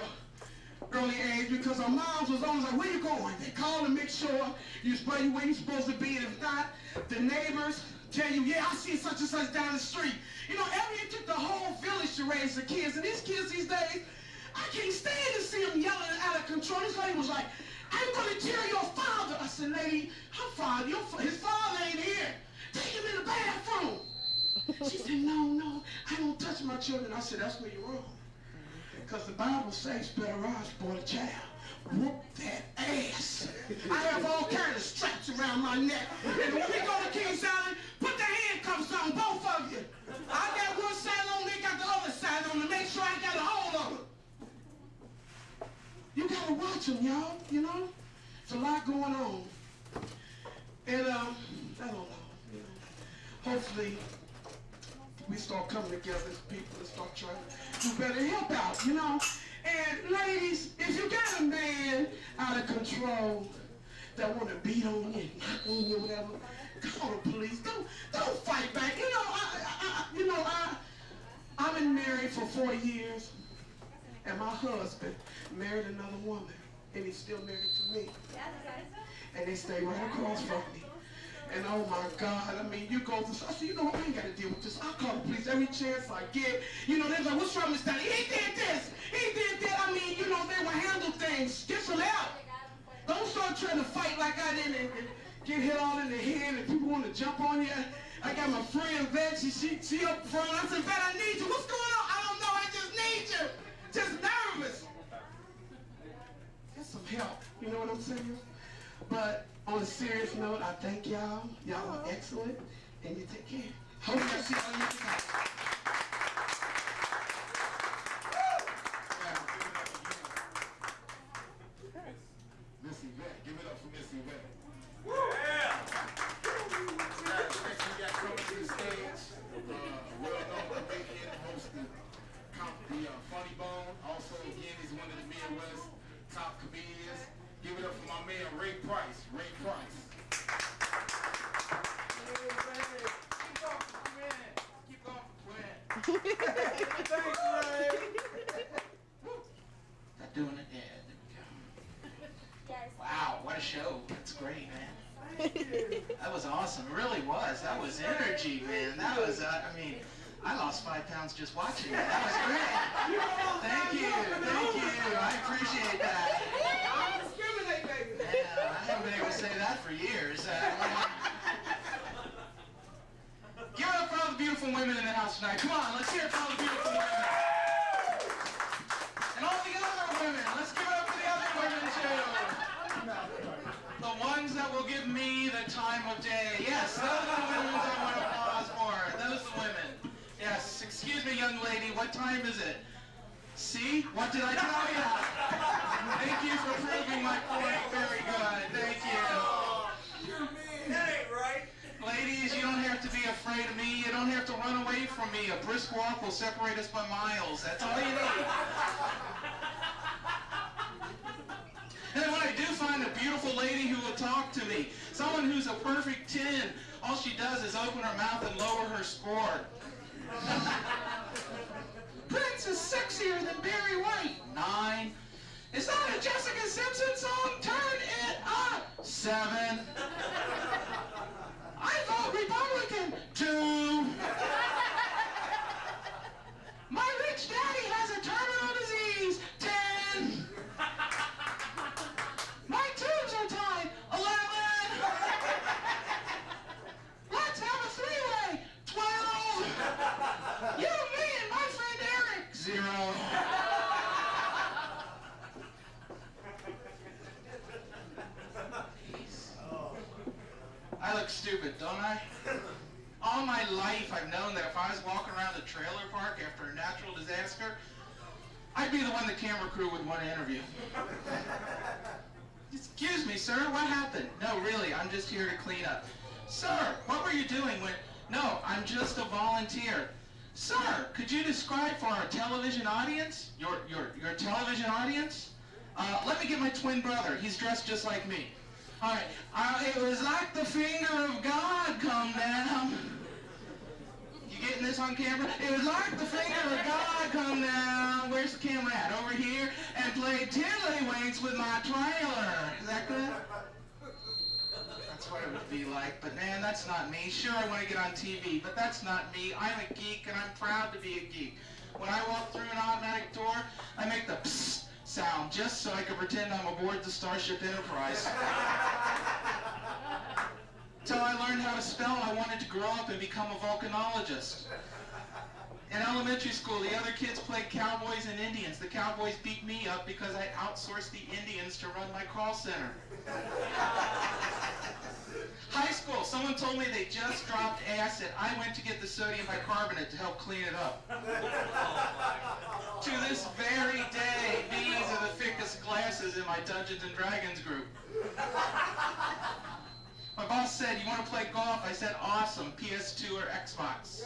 early age because our moms was always like, where you going? They call to make sure you spray where you're supposed to be, and if not, the neighbors tell you, yeah, I see such and such down the street. You know, it took the whole village to raise the kids, and these kids these days, I can't stand to see them yelling out of control. This lady was like, I'm going to tell your father. I said, lady, her father, his father ain't here. Take him in the bathroom. She said, no, I don't touch my children. I said, that's where you're wrong. Because the Bible says, better odds for a child. Whoop that ass. I have all kinds of straps around my neck. And when we go to Kings Island, put the handcuffs on, both of you. I got one side on, they got the other side on to make sure I got a hold of them. You got to watch them, y'all, you know? There's a lot going on. And, I don't know, you know. Hopefully, we start coming together as people and start trying to do better, help out, you know? And ladies, if you got a man out of control that want to beat on you, knock on you, whatever, call the police. Don't fight back. You know, I've been married for 4 years, and my husband married another woman, and he's still married to me. And they stay right across from me. And oh my God, I mean, you go through, I said, you know what, I ain't got to deal with this. I'll call the police every chance I get. You know, they're like, what's wrong with Stanley? He did this, he did that. I mean, you know, they will handle things. Get some help. Don't start trying to fight like I did and get hit all in the head and people want to jump on you. I got my friend Vet, she up front. I said, Vet, I need you. What's going on? I don't know, I just need you. Just nervous. Get some help. You know what I'm saying? But on a serious note, I thank y'all. Y'all are excellent, and you take care. Hope to see all you tonight. Miss Yvette, give it up for Miss Yvette. Next we got coming to the stage, well-known comedian, hosted the Funny Bone. Also, again, he's one of the Midwest top comedians. Give it up for my man, Ray Price. Ray Price. Keep going for Quinn. Thanks, Ray. Not doing it yet. Wow, what a show. That's great, man. That was awesome. It really was. That was energy, man. That was, I mean, I lost 5 pounds just watching it. That was great. Thank you. Thank you. I appreciate that. I discriminate, baby. Yeah, I haven't been able to say that for years. Give it up for all the beautiful women in the house tonight. Come on, let's hear it for all the beautiful women. And all the other women. Let's give it up for the other women, too. The ones that will give me the time of day. Yes, those are the women I want to pause for. Those are the women. Yes, excuse me, young lady, what time is it? See? What did I tell you? Thank you for proving my point. Very good. Thank you. That ain't right. Ladies, you don't have to be afraid of me. You don't have to run away from me. A brisk walk will separate us by miles. That's all you need. And when I do find a beautiful lady who will talk to me, someone who's a perfect 10, all she does is open her mouth and lower her score. Prince is sexier than Barry White. 9. Is that a Jessica Simpson song? Turn it up. 7. I vote Republican. 2. My rich daddy has a terminal disease. 10. My tubes are tied. 11. Let's have a 3-way. 12. You, me, and my friend Eric. 0. I look stupid, don't I? All my life I've known that if I was walking around the trailer park after a natural disaster, I'd be the one the camera crew would want to interview. Excuse me, sir, what happened? No, really, I'm just here to clean up. Sir, what were you doing when... No, I'm just a volunteer. Sir, could you describe for our television audience, your television audience? Let me get my twin brother. He's dressed just like me. All right. It was like the finger of God come down. You getting this on camera? It was like the finger of God come down. Where's the camera at? Over here. And played tiddlywinks with my trailer. Is that good? That's what it would be like. But man, that's not me. Sure, I want to get on TV, but that's not me. I'm a geek, and I'm proud to be a geek. When I walk through an automatic door, I make the psst sound just so I can pretend I'm aboard the Starship Enterprise. Till I learned how to spell, I wanted to grow up and become a volcanologist. In elementary school, the other kids played cowboys and Indians. The cowboys beat me up because I outsourced the Indians to run my call center. High school, someone told me they just dropped acid. I went to get the sodium bicarbonate to help clean it up. To this very day, these are the thickest glasses in my Dungeons & Dragons group. My boss said, "You want to play golf?" I said, "Awesome, PS2 or Xbox."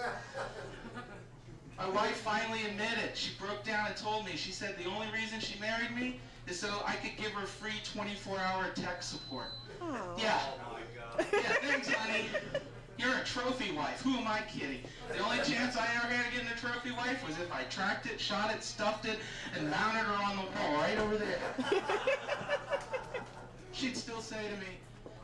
My wife finally admitted. She broke down and told me. She said the only reason she married me is so I could give her free 24-hour tech support. Aww. Yeah. Yeah, thanks, honey. You're a trophy wife. Who am I kidding? The only chance I ever had of getting a trophy wife was if I tracked it, shot it, stuffed it, and mounted her on the wall right over there. She'd still say to me,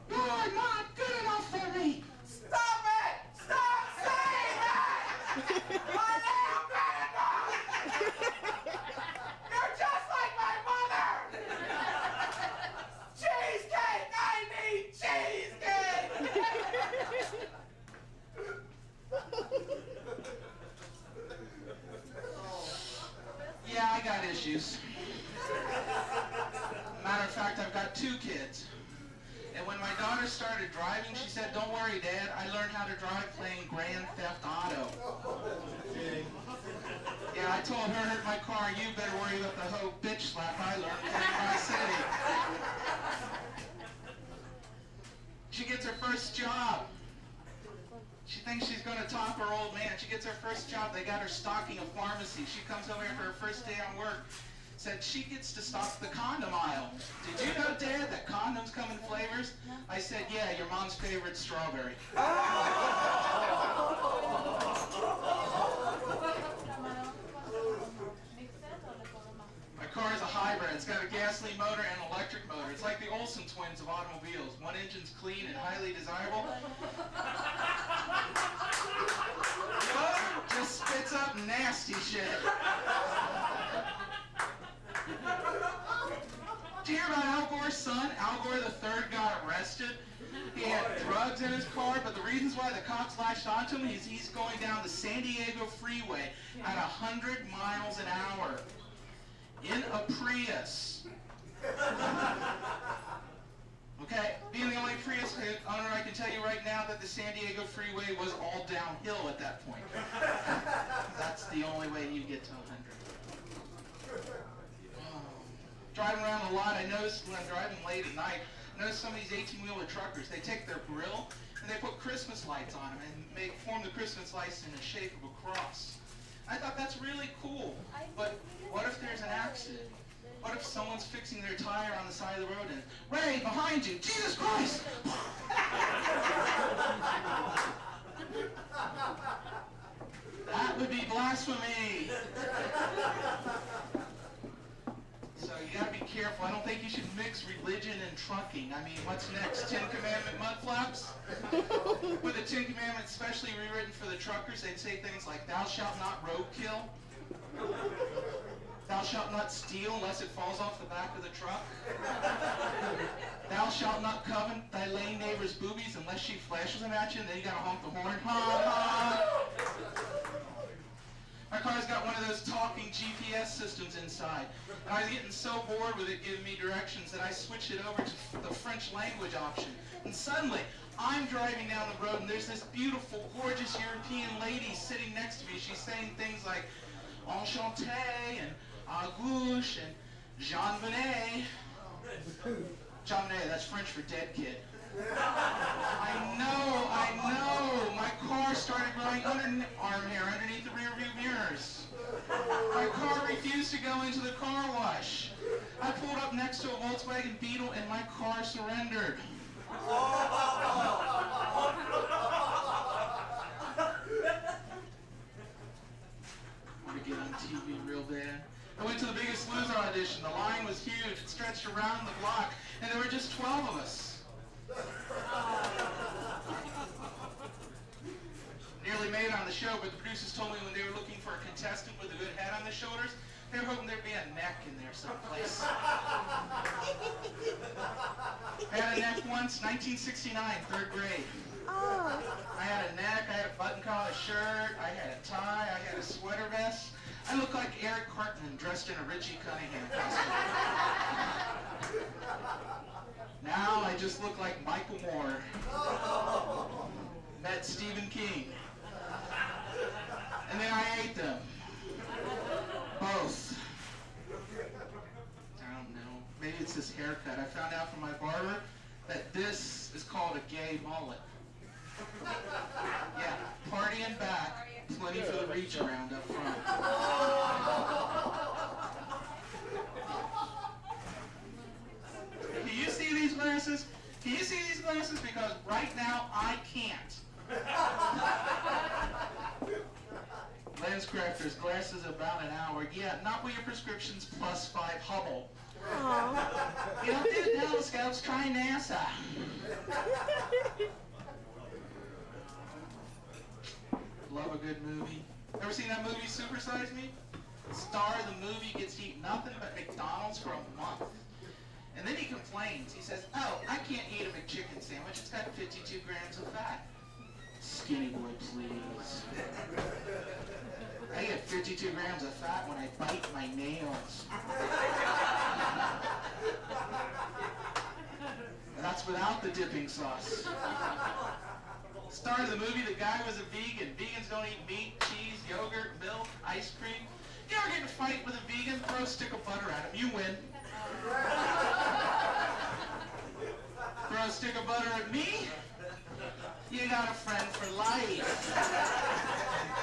"You're not good enough for me." Stop it! Stop saying that! I am good enough! You're just like my mother! Cheesecake! I need cheesecake! Yeah, I got issues. Matter of fact, I've got 2 drive playing Grand Theft Auto. Yeah, I told her in my car, you better worry about the whole bitch slap I learned in my city. She gets her first job. She thinks she's going to top her old man. She gets her first job. They got her stocking a pharmacy. She comes over here for her first day on work. Said she gets to stock the condom aisle. Did you know, Dad, that condoms come in flavors? I said, yeah, your mom's favorite strawberry. My car is a hybrid. It's got a gasoline motor and an electric motor. It's like the Olsen twins of automobiles. One engine's clean and highly desirable. The other just spits up nasty shit. Did you hear about Al Gore's son? Al Gore III got arrested. He had drugs in his car, but the reasons why the cops latched onto him is he's going down the San Diego freeway at 100 miles an hour in a Prius. Okay, being the only Prius owner, I can tell you right now that the San Diego freeway was all downhill at that point. That's the only way you get to 100. Driving around a lot, I noticed when I'm driving late at night, I noticed some of these 18-wheeler truckers, they take their grill and they put Christmas lights on them and form the Christmas lights in the shape of a cross. I thought that's really cool, but what if there's an accident? What if someone's fixing their tire on the side of the road and, Ray, behind you, Jesus Christ! That would be blasphemy. So you gotta be careful. I don't think you should mix religion and trucking. I mean, what's next? Ten Commandment mudflaps? With the Ten Commandments specially rewritten for the truckers, they'd say things like, thou shalt not roadkill. Thou shalt not steal unless it falls off the back of the truck. Thou shalt not covet thy lame neighbor's boobies unless she flashes them at you, and then you gotta honk the horn. Ha ha! My car's got one of those talking GPS systems inside. And I was getting so bored with it giving me directions that I switched it over to the French language option. And suddenly, I'm driving down the road and there's this beautiful, gorgeous European lady sitting next to me. She's saying things like, Enchanté, and à gauche, and Jean Benet. Jean Benet, that's French for dead kid. I know. My car started growing arm hair underneath the rear view mirrors. My car refused to go into the car wash. I pulled up next to a Volkswagen Beetle and my car surrendered. I want to get on TV real bad. I went to the Biggest Loser audition. The line was huge. It stretched around the block, and there were just 12 of us. Nearly made it on the show, but the producers told me when they were looking for a contestant with a good head on the shoulders, they were hoping there'd be a neck in there someplace. I had a neck once, 1969, 3rd grade. I had a neck, I had a button collar shirt, I had a tie, I had a sweater vest. I looked like Eric Cartman dressed in a Richie Cunningham costume. Now I just look like Michael Moore. Met Stephen King. And then I ate them. Both. I don't know. Maybe it's this haircut. I found out from my barber that this is called a gay mullet. Yeah, party and back, plenty for the reach around up front. Can you see these glasses? Can you see these glasses? Because right now I can't. LensCrafters, glasses about an hour. Yeah, not with your prescriptions plus 5 Hubble. You don't do telescopes, try NASA. Love a good movie. Ever seen that movie, Super Size Me? The star of the movie gets to eat nothing but McDonald's for a month. And then he complains. He says, oh, I can't eat a McChicken sandwich. It's got 52 grams of fat. Skinny boy, please. I get 52 grams of fat when I bite my nails. And that's without the dipping sauce. Star of the movie, the guy was a vegan. Vegans don't eat meat, cheese, yogurt, milk, ice cream. You ever get in a fight with a vegan? Throw a stick of butter at him. You win. Throw a stick of butter at me? You got a friend for life.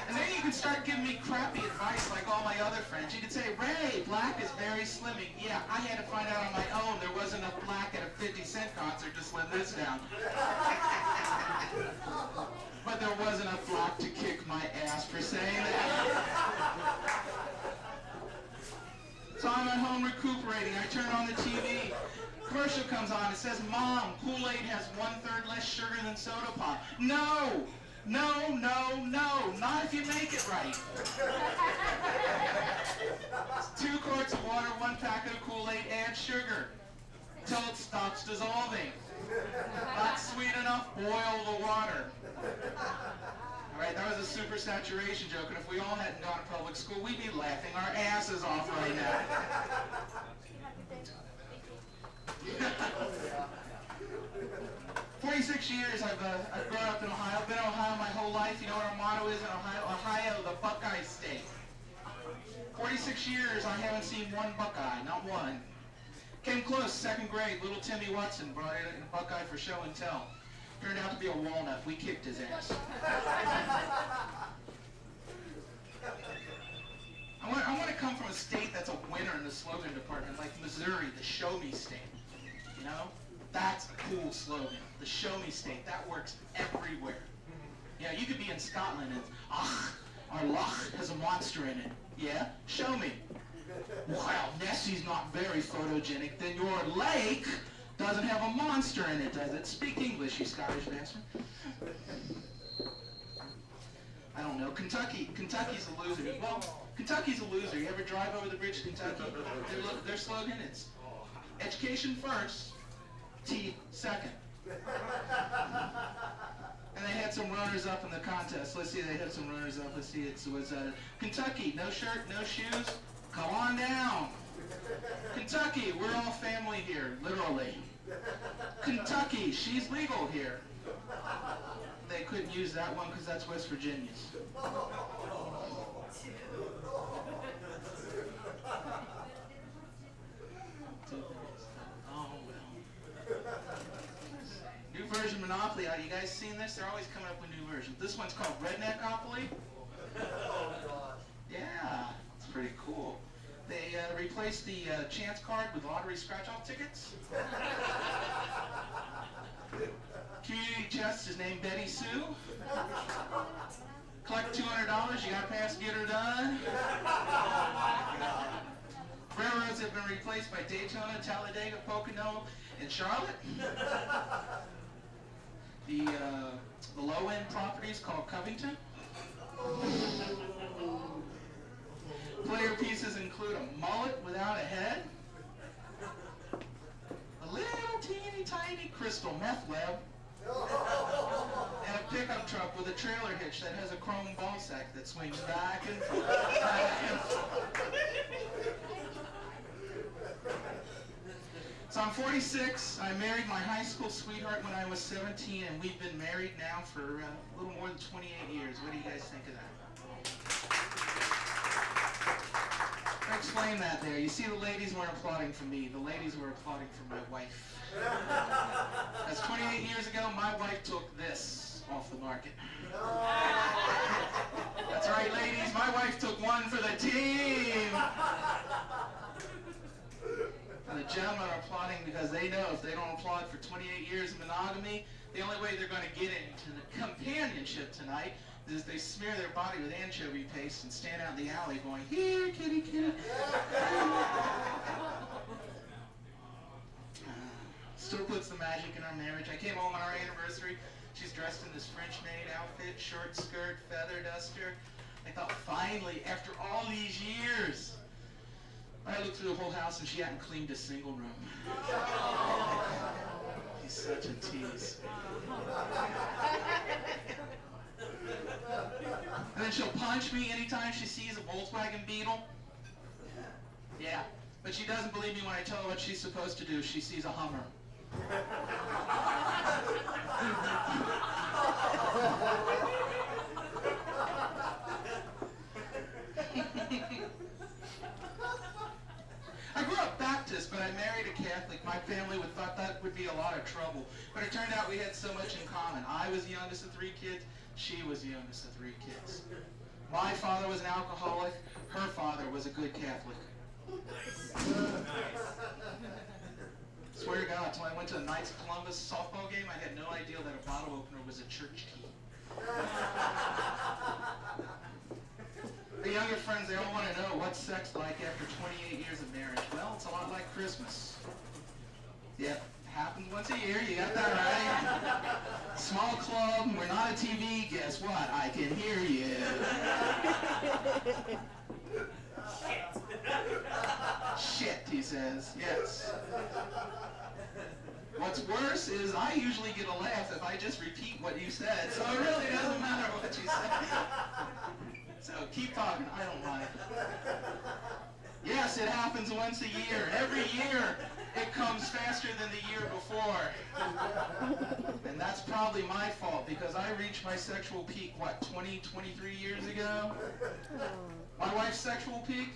And then you can start giving me crappy advice like all my other friends. You can say, Ray, black is very slimming. Yeah, I had to find out on my own there wasn't enough black at a 50-cent concert to slim this down. But there was enough black to kick my ass for saying that. So I'm at home recuperating. I turn on the TV. Commercial comes on. It says, Mom, Kool-Aid has 1/3 less sugar than soda pop. No! No, no, no. Not if you make it right. 2 quarts of water, 1 packet of Kool-Aid, add sugar till it stops dissolving. Not sweet enough, boil the water. All right, that was a super saturation joke, and if we all hadn't gone to public school, we'd be laughing our asses off right now. 46 years I've grown up in Ohio. Been in Ohio my whole life. You know what our motto is in Ohio? Ohio, the Buckeye State. 46 years I haven't seen one Buckeye, not one. Came close, 2nd grade. Little Timmy Watson brought in a Buckeye for show and tell. Turned out to be a walnut. We kicked his ass. I want to come from a state that's a winner in the slogan department, like Missouri, the show me state. You know? That's a cool slogan. The show me state. That works everywhere. Yeah, you could be in Scotland and, our loch has a monster in it. Yeah? Show me. Well, Nessie's not very photogenic. Then your lake doesn't have a monster in it, does it? Speak English, you Scottish bastard. I don't know. Kentucky's a loser. Well, Kentucky's a loser. You ever drive over the bridge to Kentucky? Their slogan, it's education first, teeth second. And they had some runners-up in the contest. Let's see, they had some runners-up. Let's see, it was Kentucky, no shirt, no shoes, come on down. Kentucky, we're all family here, literally. Kentucky, she's legal here. They couldn't use that one because that's West Virginia's. Oh, well. New version Monopoly. You guys seen this? They're always coming up with new versions. This one's called Redneckopoly. Yeah, it's pretty cool. They replaced the chance card with lottery scratch-off tickets. Community chest is named Betty Sue. Collect $200, you gotta pass, get her done. Railroads have been replaced by Daytona, Talladega, Pocono, and Charlotte. The low-end properties called Covington. Player pieces include a mullet without a head, a little teeny tiny crystal meth lab, and a pickup truck with a trailer hitch that has a chrome ball sack that swings back and forth, back and forth. So I'm 46. I married my high school sweetheart when I was 17, and we've been married now for a little more than 28 years. What do you guys think of that? I explain that there. You see, the ladies weren't applauding for me. The ladies were applauding for my wife. That's 28 years ago, my wife took this off the market. That's right, ladies. My wife took one for the team. And the gentlemen are applauding because they know if they don't applaud for 28 years of monogamy, the only way they're going to get into the companionship tonight is they smear their body with anchovy paste and stand out in the alley going, here, kitty, kitty. Still puts the magic in our marriage. I came home on our anniversary. She's dressed in this French maid outfit, short skirt, feather duster. I thought, finally, after all these years. I looked through the whole house and she hadn't cleaned a single room. He's such a tease. And then she'll punch me anytime she sees a Volkswagen Beetle. Yeah, but she doesn't believe me when I tell her what she's supposed to do. She sees a Hummer. I grew up Baptist, but I married a Catholic. My family would thought that would be a lot of trouble. But it turned out we had so much in common. I was the youngest of 3 kids. She was the youngest of 3 kids. My father was an alcoholic. Her father was a good Catholic. Swear to God, until I went to the Knights of Columbus softball game, I had no idea that a bottle opener was a church key. The younger friends, they all want to know what's sex like after 28 years of marriage. Well, it's a lot like Christmas. Yep, happens once a year, you got that right. Small club, we're not a TV, guess what? I can hear you. Shit, he says, yes. What's worse is I usually get a laugh if I just repeat what you said, so it really doesn't matter what you say. So keep talking, I don't mind. Yes, it happens once a year. Every year it comes faster than the year before. And that's probably my fault because I reached my sexual peak, what, 20, 23 years ago? My wife's sexual peak?